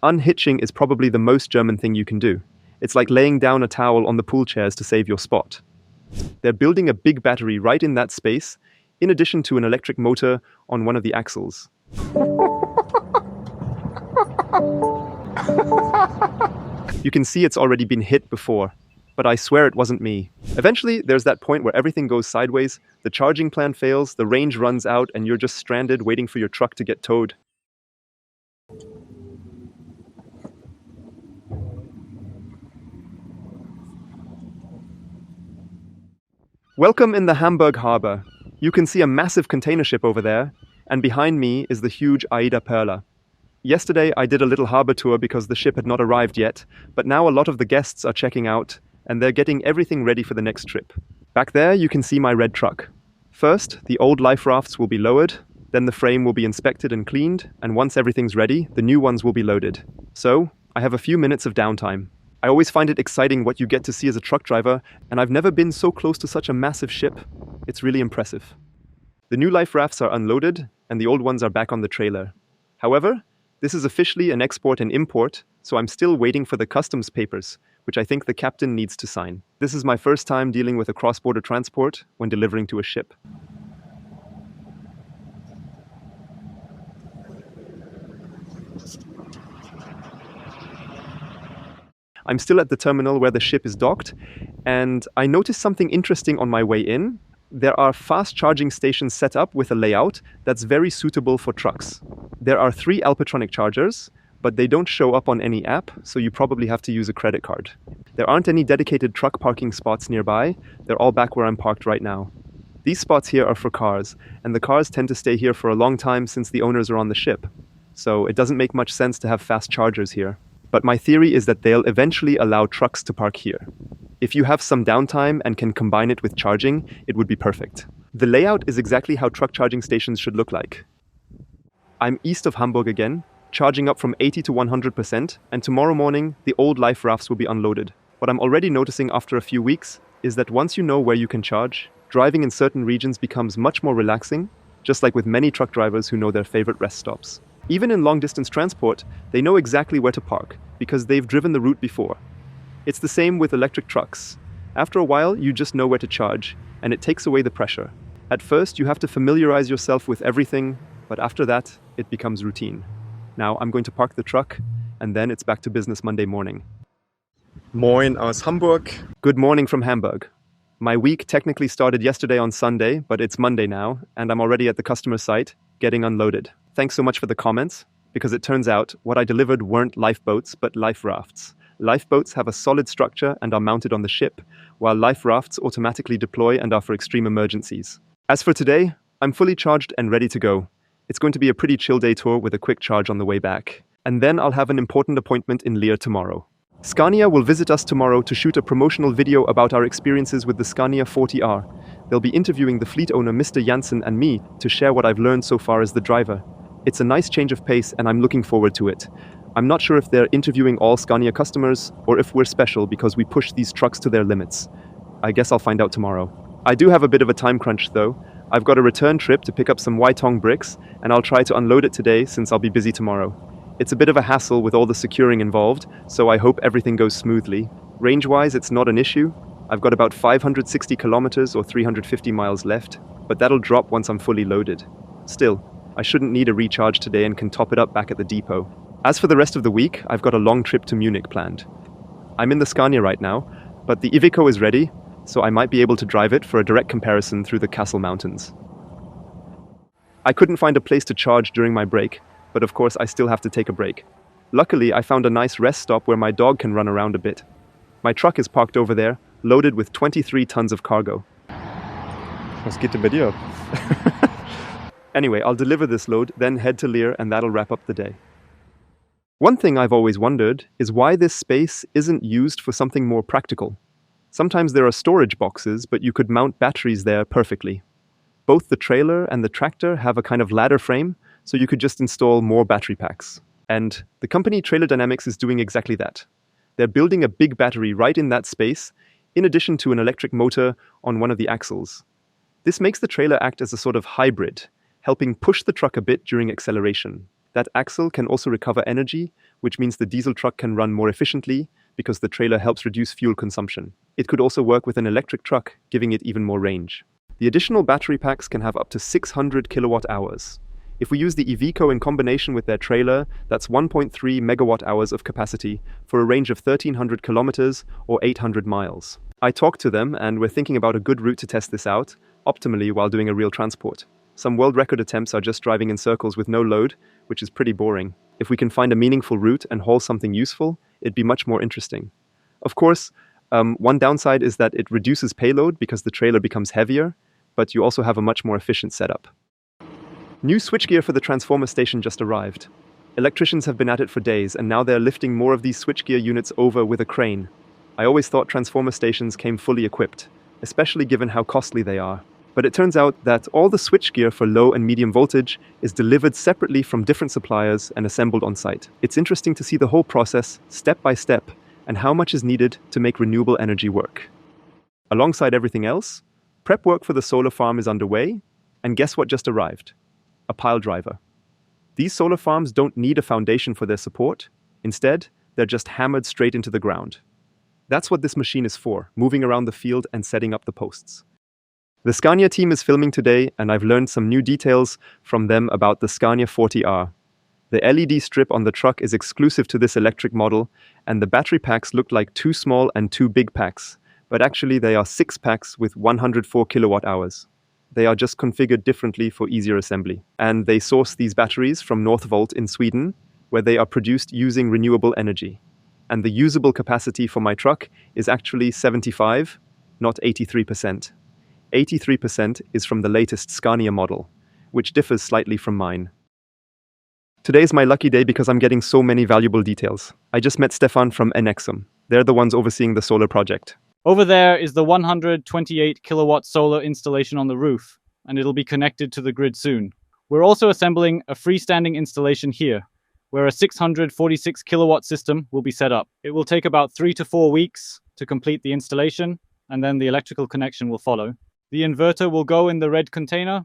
Unhitching is probably the most German thing you can do. It's like laying down a towel on the pool chairs to save your spot. They're building a big battery right in that space, in addition to an electric motor on one of the axles. You can see it's already been hit before, but I swear it wasn't me. Eventually, there's that point where everything goes sideways, the charging plan fails, the range runs out, and you're just stranded waiting for your truck to get towed. Welcome in the Hamburg harbor. You can see a massive container ship over there, and behind me is the huge Aida Perla. Yesterday, I did a little harbor tour because the ship had not arrived yet, but now a lot of the guests are checking out, and they're getting everything ready for the next trip. Back there, you can see my red truck. First, the old life rafts will be lowered, then the frame will be inspected and cleaned, and once everything's ready, the new ones will be loaded. So, I have a few minutes of downtime. I always find it exciting what you get to see as a truck driver, and I've never been so close to such a massive ship. It's really impressive. The new life rafts are unloaded, and the old ones are back on the trailer. However, this is officially an export and import, so I'm still waiting for the customs papers, which I think the captain needs to sign. This is my first time dealing with a cross-border transport when delivering to a ship. I'm still at the terminal where the ship is docked, and I noticed something interesting on my way in. There are fast charging stations set up with a layout that's very suitable for trucks. There are 3 Alpatronic chargers, but they don't show up on any app, so you probably have to use a credit card. There aren't any dedicated truck parking spots nearby. They're all back where I'm parked right now. These spots here are for cars, and the cars tend to stay here for a long time since the owners are on the ship. So it doesn't make much sense to have fast chargers here. But my theory is that they'll eventually allow trucks to park here. If you have some downtime and can combine it with charging, it would be perfect. The layout is exactly how truck charging stations should look like. I'm east of Hamburg again, charging up from 80 to 100%, and tomorrow morning, the old life rafts will be unloaded. What I'm already noticing after a few weeks is that once you know where you can charge, driving in certain regions becomes much more relaxing, just like with many truck drivers who know their favorite rest stops. Even in long-distance transport, they know exactly where to park, because they've driven the route before. It's the same with electric trucks. After a while, you just know where to charge, and it takes away the pressure. At first, you have to familiarize yourself with everything, but after that, it becomes routine. Now, I'm going to park the truck, and then it's back to business Monday morning. Moin aus Hamburg. Good morning from Hamburg. My week technically started yesterday on Sunday, but it's Monday now, and I'm already at the customer site, getting unloaded. Thanks so much for the comments, because it turns out what I delivered weren't lifeboats, but life rafts. Lifeboats have a solid structure and are mounted on the ship, while life rafts automatically deploy and are for extreme emergencies. As for today, I'm fully charged and ready to go. It's going to be a pretty chill day tour with a quick charge on the way back. And then I'll have an important appointment in Leer tomorrow. Scania will visit us tomorrow to shoot a promotional video about our experiences with the Scania 40R. They'll be interviewing the fleet owner Mr. Janssen and me to share what I've learned so far as the driver. It's a nice change of pace and I'm looking forward to it. I'm not sure if they're interviewing all Scania customers or if we're special because we push these trucks to their limits. I guess I'll find out tomorrow. I do have a bit of a time crunch though. I've got a return trip to pick up some Weitong bricks and I'll try to unload it today since I'll be busy tomorrow. It's a bit of a hassle with all the securing involved, so I hope everything goes smoothly. Range-wise, it's not an issue. I've got about 560 kilometers or 350 miles left, but that'll drop once I'm fully loaded. Still, I shouldn't need a recharge today and can top it up back at the depot. As for the rest of the week, I've got a long trip to Munich planned. I'm in the Scania right now, but the Iveco is ready, so I might be able to drive it for a direct comparison through the Kassel Mountains. I couldn't find a place to charge during my break, but of course I still have to take a break. Luckily, I found a nice rest stop where my dog can run around a bit. My truck is parked over there, loaded with 23 tons of cargo. Was geht denn bei dir? Anyway, I'll deliver this load, then head to Leer, and that'll wrap up the day. One thing I've always wondered is why this space isn't used for something more practical. Sometimes there are storage boxes, but you could mount batteries there perfectly. Both the trailer and the tractor have a kind of ladder frame, so you could just install more battery packs. And the company Trailer Dynamics is doing exactly that. They're building a big battery right in that space, in addition to an electric motor on one of the axles. This makes the trailer act as a sort of hybrid, helping push the truck a bit during acceleration. That axle can also recover energy which means the diesel truck can run more efficiently because the trailer helps reduce fuel consumption. It could also work with an electric truck, giving it even more range. The additional battery packs can have up to 600 kilowatt hours. If we use the Iveco in combination with their trailer, that's 1.3 megawatt hours of capacity for a range of 1,300 kilometers or 800 miles. I talked to them and we're thinking about a good route to test this out, optimally while doing a real transport. Some world record attempts are just driving in circles with no load, which is pretty boring. If we can find a meaningful route and haul something useful, it'd be much more interesting. Of course, one downside is that it reduces payload because the trailer becomes heavier, but you also have a much more efficient setup. New switchgear for the transformer station just arrived. Electricians have been at it for days, and now they're lifting more of these switchgear units over with a crane. I always thought transformer stations came fully equipped, especially given how costly they are. But it turns out that all the switchgear for low and medium voltage is delivered separately from different suppliers and assembled on site. It's interesting to see the whole process, step by step, and how much is needed to make renewable energy work. Alongside everything else, prep work for the solar farm is underway, and guess what just arrived? A pile driver. These solar farms don't need a foundation for their support. Instead, they're just hammered straight into the ground. That's what this machine is for, moving around the field and setting up the posts. The Scania team is filming today, and I've learned some new details from them about the Scania 40R. The LED strip on the truck is exclusive to this electric model, and the battery packs look like 2 small and 2 big packs, but actually they are 6 packs with 104 kilowatt hours. They are just configured differently for easier assembly. And they source these batteries from Northvolt in Sweden, where they are produced using renewable energy. And the usable capacity for my truck is actually 75, not 83%. 83% is from the latest Scania model, which differs slightly from mine. Today is my lucky day because I'm getting so many valuable details. I just met Stefan from Enexum. They're the ones overseeing the solar project. Over there is the 128 kilowatt solar installation on the roof, and it'll be connected to the grid soon. We're also assembling a freestanding installation here, where a 646 kilowatt system will be set up. It will take about 3 to 4 weeks to complete the installation, and then the electrical connection will follow. The inverter will go in the red container,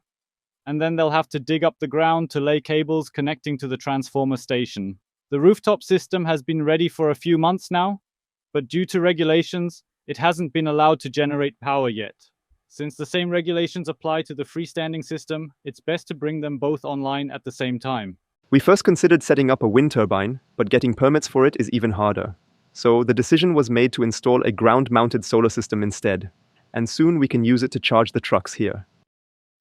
and then they'll have to dig up the ground to lay cables connecting to the transformer station. The rooftop system has been ready for a few months now, but due to regulations, it hasn't been allowed to generate power yet. Since the same regulations apply to the freestanding system, it's best to bring them both online at the same time. We first considered setting up a wind turbine, but getting permits for it is even harder. So the decision was made to install a ground-mounted solar system instead, and soon we can use it to charge the trucks here.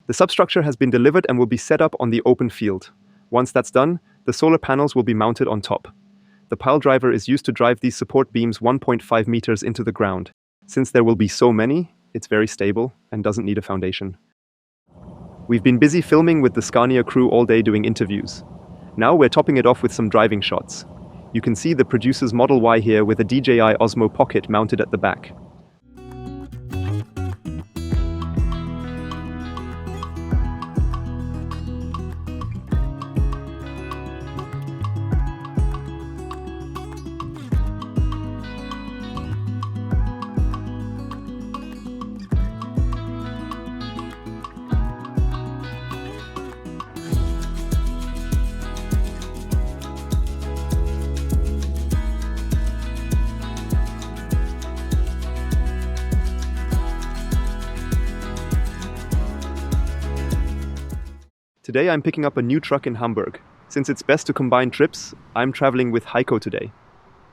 The substructure has been delivered and will be set up on the open field. Once that's done, the solar panels will be mounted on top. The pile driver is used to drive these support beams 1.5 meters into the ground. Since there will be so many, it's very stable and doesn't need a foundation. We've been busy filming with the Scania crew all day doing interviews. Now we're topping it off with some driving shots. You can see the producer's Model Y here with a DJI Osmo Pocket mounted at the back. Today I'm picking up a new truck in Hamburg. Since it's best to combine trips, I'm traveling with Heiko today.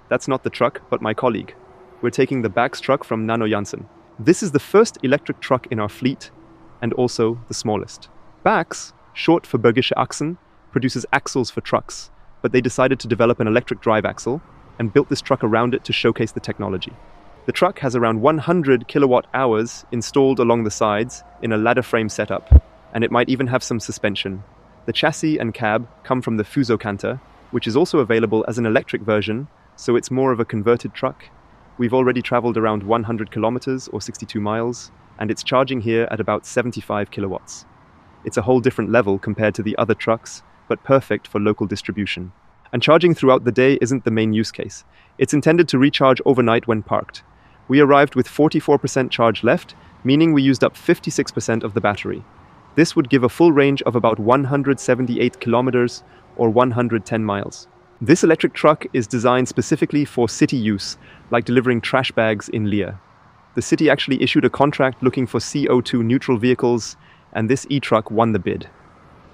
That's not the truck, but my colleague. We're taking the Bax truck from Nano Janssen. This is the first electric truck in our fleet, and also the smallest. Bax, short for Bergische Achsen, produces axles for trucks, but they decided to develop an electric drive axle and built this truck around it to showcase the technology. The truck has around 100 kilowatt hours installed along the sides in a ladder frame setup, and it might even have some suspension. The chassis and cab come from the Fuso Canter, which is also available as an electric version, so it's more of a converted truck. We've already traveled around 100 kilometers or 62 miles, and it's charging here at about 75 kilowatts. It's a whole different level compared to the other trucks, but perfect for local distribution. And charging throughout the day isn't the main use case. It's intended to recharge overnight when parked. We arrived with 44% charge left, meaning we used up 56% of the battery. This would give a full range of about 178 kilometers or 110 miles. This electric truck is designed specifically for city use, like delivering trash bags in Leer. The city actually issued a contract looking for CO2 neutral vehicles, and this e-truck won the bid.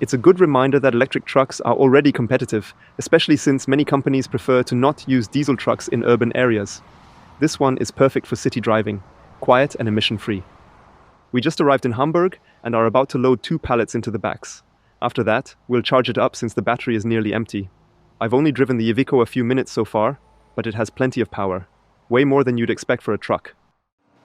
It's a good reminder that electric trucks are already competitive, especially since many companies prefer to not use diesel trucks in urban areas. This one is perfect for city driving, quiet and emission-free. We just arrived in Hamburg and are about to load 2 pallets into the backs. After that, we'll charge it up since the battery is nearly empty. I've only driven the Iveco a few minutes so far, but it has plenty of power. Way more than you'd expect for a truck.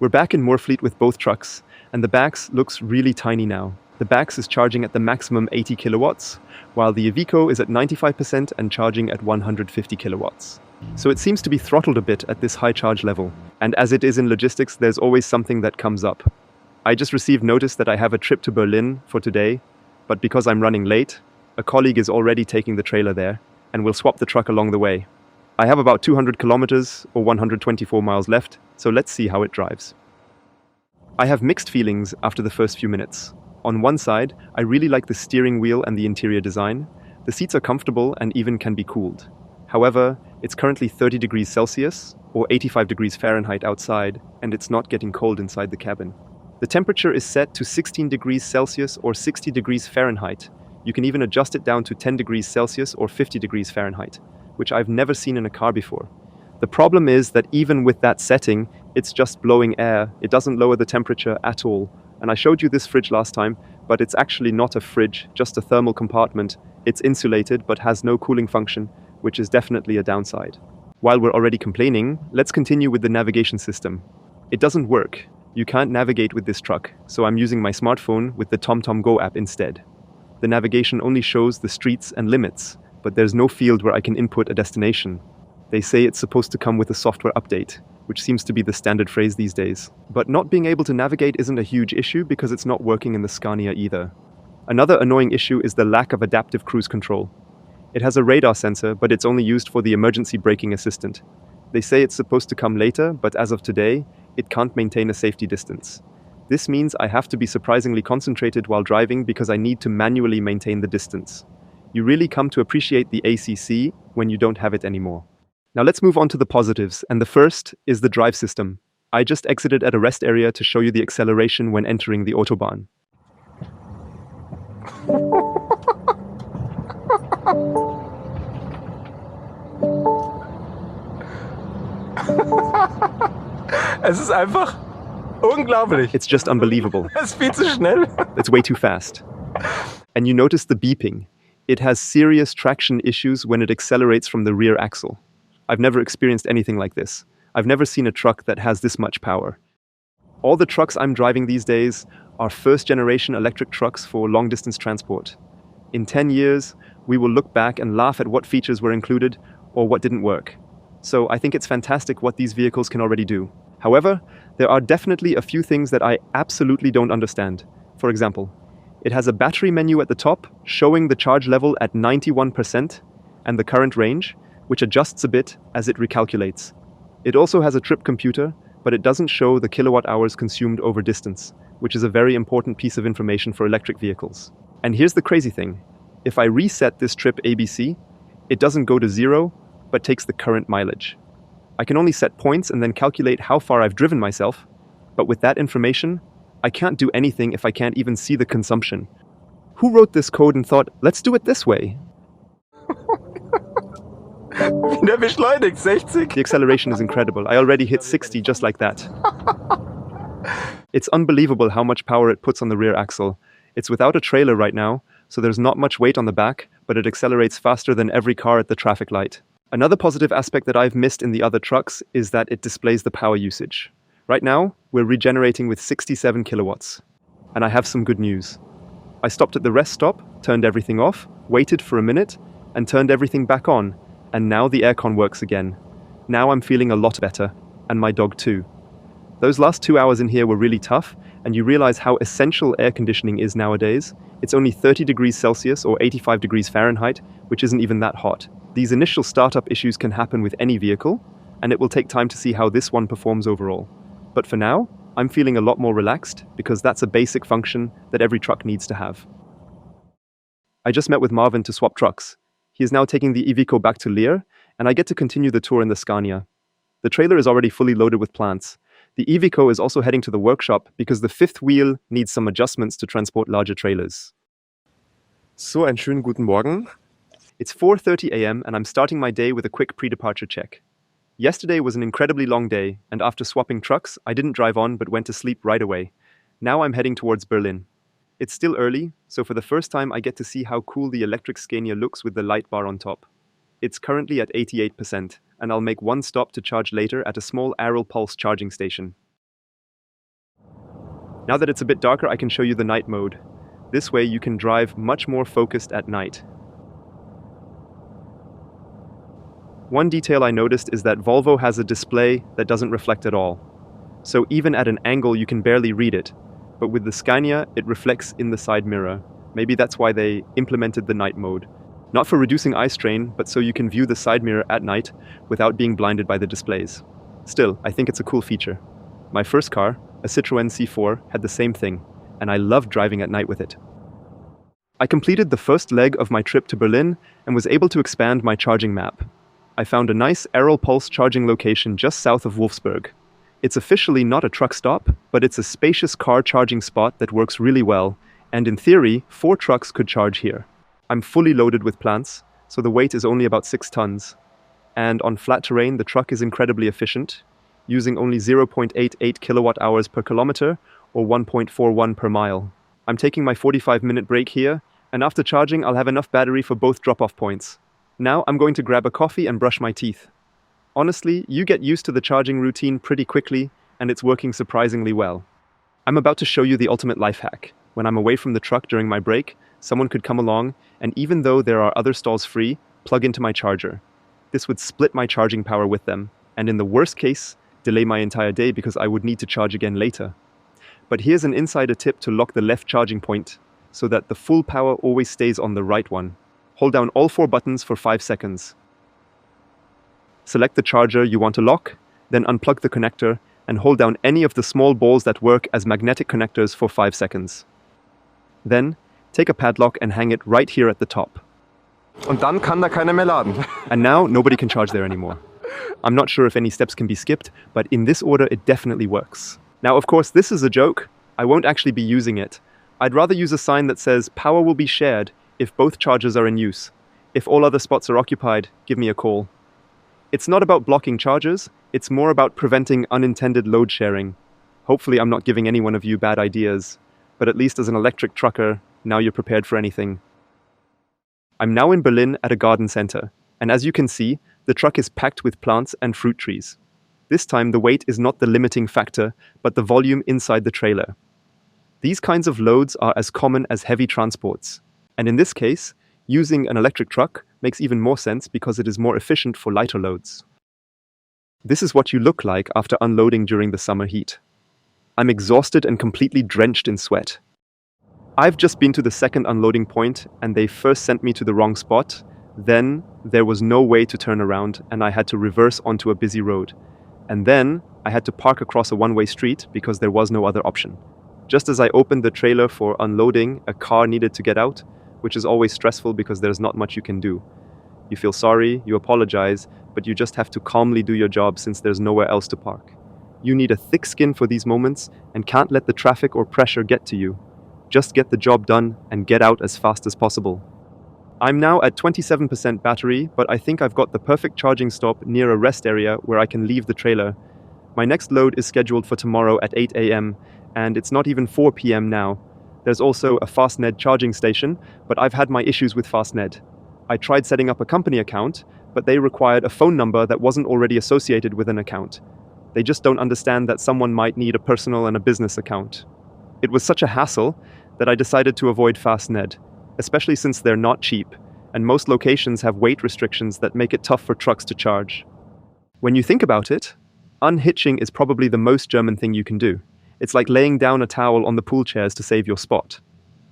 We're back in Moorfleet with both trucks, and the Bax looks really tiny now. The Bax is charging at the maximum 80 kilowatts, while the Iveco is at 95% and charging at 150 kilowatts. So it seems to be throttled a bit at this high charge level. And as it is in logistics, there's always something that comes up. I just received notice that I have a trip to Berlin for today, but because I'm running late, a colleague is already taking the trailer there, and we'll swap the truck along the way. I have about 200 kilometers or 124 miles left, so let's see how it drives. I have mixed feelings after the first few minutes. On one side, I really like the steering wheel and the interior design. The seats are comfortable and even can be cooled. However, it's currently 30 degrees Celsius or 85 degrees Fahrenheit outside, and it's not getting cold inside the cabin. The temperature is set to 16 degrees Celsius or 60 degrees Fahrenheit. You can even adjust it down to 10 degrees Celsius or 50 degrees Fahrenheit, which I've never seen in a car before. The problem is that even with that setting, it's just blowing air. It doesn't lower the temperature at all. And I showed you this fridge last time, but it's actually not a fridge, just a thermal compartment. It's insulated but has no cooling function, which is definitely a downside. While we're already complaining, let's continue with the navigation system. It doesn't work. You can't navigate with this truck, so I'm using my smartphone with the TomTom Go app instead. The navigation only shows the streets and limits, but there's no field where I can input a destination. They say it's supposed to come with a software update, which seems to be the standard phrase these days. But not being able to navigate isn't a huge issue because it's not working in the Scania either. Another annoying issue is the lack of adaptive cruise control. It has a radar sensor, but it's only used for the emergency braking assistant. They say it's supposed to come later, but as of today, it can't maintain a safety distance. This means I have to be surprisingly concentrated while driving because I need to manually maintain the distance. You really come to appreciate the ACC when you don't have it anymore. Now let's move on to the positives, and the first is the drive system. I just exited at a rest area to show you the acceleration when entering the Autobahn. Es ist einfach unglaublich. It's just unbelievable. Es ist viel zu schnell. It's way too fast. And you notice the beeping. It has serious traction issues when it accelerates from the rear axle. I've never experienced anything like this. I've never seen a truck that has this much power. All the trucks I'm driving these days are first-generation electric trucks for long-distance transport. In 10 years, we will look back and laugh at what features were included or what didn't work. So I think it's fantastic what these vehicles can already do. However, there are definitely a few things that I absolutely don't understand. For example, it has a battery menu at the top showing the charge level at 91% and the current range, which adjusts a bit as it recalculates. It also has a trip computer, but it doesn't show the kilowatt hours consumed over distance, which is a very important piece of information for electric vehicles. And here's the crazy thing. If I reset this trip ABC, it doesn't go to 0, but takes the current mileage. I can only set points and then calculate how far I've driven myself, but with that information, I can't do anything if I can't even see the consumption. Who wrote this code and thought, let's do it this way? Der beschleunigt 60. The acceleration is incredible. I already hit 60 just like that. It's unbelievable how much power it puts on the rear axle. It's without a trailer right now, so there's not much weight on the back, but it accelerates faster than every car at the traffic light. Another positive aspect that I've missed in the other trucks is that it displays the power usage. Right now, we're regenerating with 67 kilowatts. And I have some good news. I stopped at the rest stop, turned everything off, waited for a minute, and turned everything back on. And now the aircon works again. Now I'm feeling a lot better, and my dog too. Those last 2 hours in here were really tough, and you realize how essential air conditioning is nowadays. It's only 30 degrees Celsius or 85 degrees Fahrenheit, which isn't even that hot. These initial startup issues can happen with any vehicle, and it will take time to see how this one performs overall. But for now, I'm feeling a lot more relaxed because that's a basic function that every truck needs to have. I just met with Marvin to swap trucks. He is now taking the Iveco back to Leer, and I get to continue the tour in the Scania. The trailer is already fully loaded with plants. The Iveco is also heading to the workshop because the fifth wheel needs some adjustments to transport larger trailers. So, einen schönen guten Morgen. It's 4:30 a.m. and I'm starting my day with a quick pre-departure check. Yesterday was an incredibly long day, and after swapping trucks, I didn't drive on but went to sleep right away. Now I'm heading towards Berlin. It's still early, so for the first time I get to see how cool the electric Scania looks with the light bar on top. It's currently at 88%, and I'll make one stop to charge later at a small Aral Pulse charging station. Now that it's a bit darker, I can show you the night mode. This way you can drive much more focused at night. One detail I noticed is that Volvo has a display that doesn't reflect at all. So even at an angle you can barely read it, but with the Scania it reflects in the side mirror. Maybe that's why they implemented the night mode. Not for reducing eye strain, but so you can view the side mirror at night without being blinded by the displays. Still, I think it's a cool feature. My first car, a Citroën C4, had the same thing, and I loved driving at night with it. I completed the first leg of my trip to Berlin and was able to expand my charging map. I found a nice Aral Pulse charging location just south of Wolfsburg. It's officially not a truck stop, but it's a spacious car charging spot that works really well, and in theory, 4 trucks could charge here. I'm fully loaded with plants, so the weight is only about 6 tons. And on flat terrain, the truck is incredibly efficient, using only 0.88 kilowatt hours per kilometer or 1.41 per mile. I'm taking my 45-minute break here, and after charging, I'll have enough battery for both drop-off points. Now I'm going to grab a coffee and brush my teeth. Honestly, you get used to the charging routine pretty quickly, and it's working surprisingly well. I'm about to show you the ultimate life hack. When I'm away from the truck during my break, someone could come along, and even though there are other stalls free, plug into my charger. This would split my charging power with them, and in the worst case, delay my entire day because I would need to charge again later. But here's an insider tip to lock the left charging point, so that the full power always stays on the right one. Hold down all 4 buttons for 5 seconds. Select the charger you want to lock, then unplug the connector and hold down any of the small balls that work as magnetic connectors for 5 seconds. Then, take a padlock and hang it right here at the top. Und dann kann da keiner mehr laden. And now, nobody can charge there anymore. I'm not sure if any steps can be skipped, but in this order it definitely works. Now, of course, this is a joke. I won't actually be using it. I'd rather use a sign that says power will be shared if both chargers are in use. If all other spots are occupied, give me a call. It's not about blocking chargers, it's more about preventing unintended load sharing. Hopefully I'm not giving any one of you bad ideas, but at least as an electric trucker, now you're prepared for anything. I'm now in Berlin at a garden center, and as you can see, the truck is packed with plants and fruit trees. This time the weight is not the limiting factor, but the volume inside the trailer. These kinds of loads are as common as heavy transports. And in this case, using an electric truck makes even more sense because it is more efficient for lighter loads. This is what you look like after unloading during the summer heat. I'm exhausted and completely drenched in sweat. I've just been to the second unloading point and they first sent me to the wrong spot. Then there was no way to turn around and I had to reverse onto a busy road. And then I had to park across a one-way street because there was no other option. Just as I opened the trailer for unloading, a car needed to get out, which is always stressful because there's not much you can do. You feel sorry, you apologize, but you just have to calmly do your job since there's nowhere else to park. You need a thick skin for these moments and can't let the traffic or pressure get to you. Just get the job done and get out as fast as possible. I'm now at 27% battery, but I think I've got the perfect charging stop near a rest area where I can leave the trailer. My next load is scheduled for tomorrow at 8 a.m., and it's not even 4 p.m. now. There's also a Fastned charging station, but I've had my issues with Fastned. I tried setting up a company account, but they required a phone number that wasn't already associated with an account. They just don't understand that someone might need a personal and a business account. It was such a hassle that I decided to avoid Fastned, especially since they're not cheap, and most locations have weight restrictions that make it tough for trucks to charge. When you think about it, unhitching is probably the most German thing you can do. It's like laying down a towel on the pool chairs to save your spot.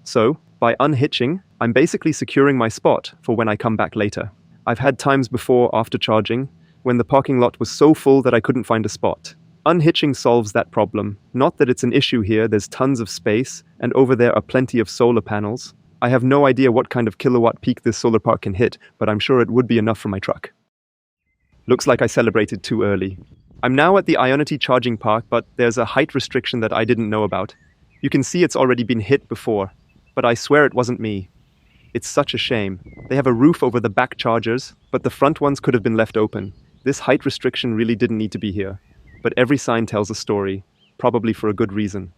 So, by unhitching, I'm basically securing my spot for when I come back later. I've had times before after charging when the parking lot was so full that I couldn't find a spot. Unhitching solves that problem. Not that it's an issue here, there's tons of space, and over there are plenty of solar panels. I have no idea what kind of kilowatt peak this solar park can hit, but I'm sure it would be enough for my truck. Looks like I celebrated too early. I'm now at the Ionity charging park, but there's a height restriction that I didn't know about. You can see it's already been hit before, but I swear it wasn't me. It's such a shame. They have a roof over the back chargers, but the front ones could have been left open. This height restriction really didn't need to be here. But every sign tells a story, probably for a good reason.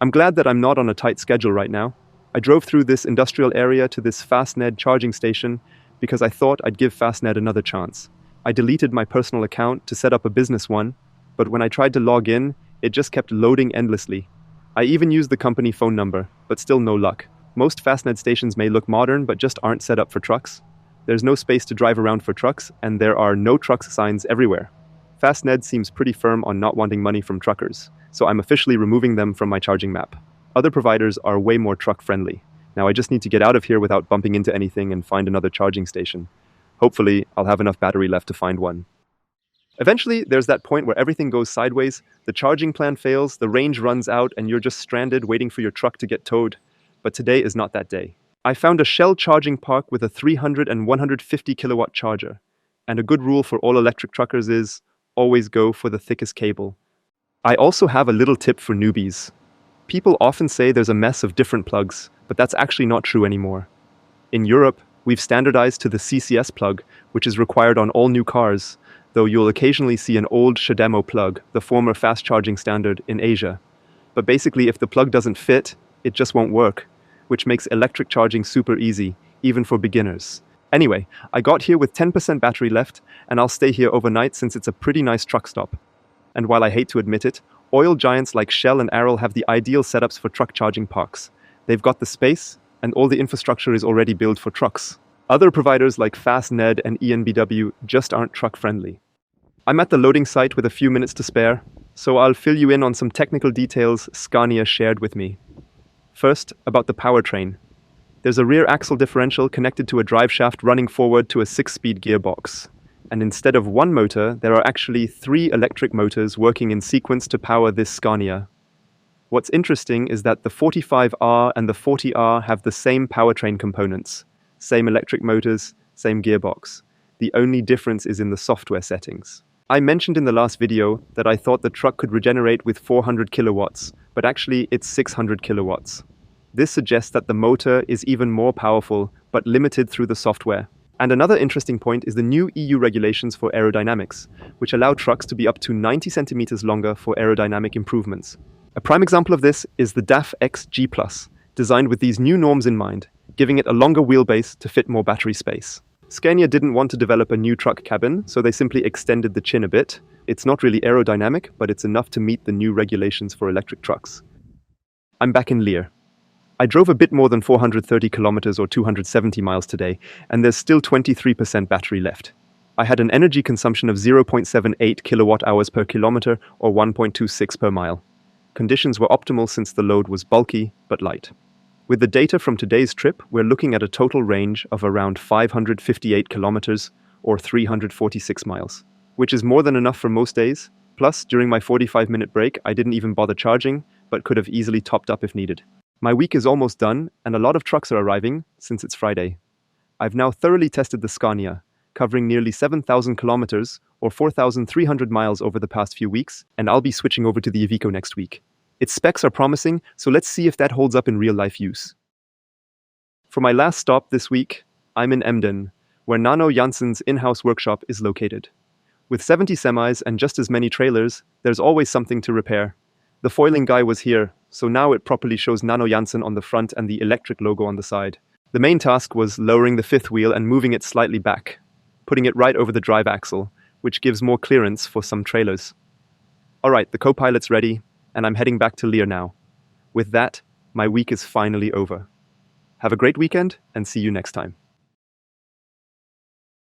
I'm glad that I'm not on a tight schedule right now. I drove through this industrial area to this Fastned charging station because I thought I'd give Fastned another chance. I deleted my personal account to set up a business one, but when I tried to log in, it just kept loading endlessly. I even used the company phone number, but still no luck. Most Fastned stations may look modern, but just aren't set up for trucks. There's no space to drive around for trucks, and there are no trucks signs everywhere. Fastned seems pretty firm on not wanting money from truckers, so I'm officially removing them from my charging map. Other providers are way more truck-friendly. Now I just need to get out of here without bumping into anything and find another charging station. Hopefully, I'll have enough battery left to find one. Eventually, there's that point where everything goes sideways, the charging plan fails, the range runs out, and you're just stranded waiting for your truck to get towed. But today is not that day. I found a Shell charging park with a 300 and 150 kilowatt charger. And a good rule for all electric truckers is, always go for the thickest cable. I also have a little tip for newbies. People often say there's a mess of different plugs, but that's actually not true anymore. In Europe, we've standardized to the CCS plug, which is required on all new cars, though you'll occasionally see an old CHAdeMO plug, the former fast charging standard, in Asia. But basically, if the plug doesn't fit, it just won't work, which makes electric charging super easy, even for beginners. Anyway, I got here with 10% battery left, and I'll stay here overnight since it's a pretty nice truck stop. And while I hate to admit it, oil giants like Shell and Aral have the ideal setups for truck charging parks. They've got the space, and all the infrastructure is already built for trucks. Other providers like Fastned and ENBW just aren't truck-friendly. I'm at the loading site with a few minutes to spare, so I'll fill you in on some technical details Scania shared with me. First, about the powertrain. There's a rear axle differential connected to a drive shaft running forward to a 6-speed gearbox. And instead of one motor, there are actually 3 electric motors working in sequence to power this Scania. What's interesting is that the 45R and the 40R have the same powertrain components. Same electric motors, same gearbox. The only difference is in the software settings. I mentioned in the last video that I thought the truck could regenerate with 400 kilowatts, but actually it's 600 kilowatts. This suggests that the motor is even more powerful, but limited through the software. And another interesting point is the new EU regulations for aerodynamics, which allow trucks to be up to 90 centimeters longer for aerodynamic improvements. A prime example of this is the DAF X G+, designed with these new norms in mind, giving it a longer wheelbase to fit more battery space. Scania didn't want to develop a new truck cabin, so they simply extended the chin a bit. It's not really aerodynamic, but it's enough to meet the new regulations for electric trucks. I'm back in Leer. I drove a bit more than 430 kilometers or 270 miles today, and there's still 23% battery left. I had an energy consumption of 0.78 kilowatt hours per kilometer or 1.26 per mile. Conditions were optimal since the load was bulky but light. With the data from today's trip, we're looking at a total range of around 558 kilometers or 346 miles, which is more than enough for most days. Plus, during my 45-minute break, I didn't even bother charging, but could have easily topped up if needed. My week is almost done, and a lot of trucks are arriving since it's Friday. I've now thoroughly tested the Scania, covering nearly 7,000 kilometers or 4,300 miles over the past few weeks, and I'll be switching over to the Iveco next week. Its specs are promising, so let's see if that holds up in real-life use. For my last stop this week, I'm in Emden, where Nano Janssen's in-house workshop is located. With 70 semis and just as many trailers, there's always something to repair. The foiling guy was here, so now it properly shows Nano Janssen on the front and the electric logo on the side. The main task was lowering the fifth wheel and moving it slightly back, putting it right over the drive axle, which gives more clearance for some trailers. Alright, the co-pilot's ready, and I'm heading back to Leer now. With that, my week is finally over. Have a great weekend, and see you next time.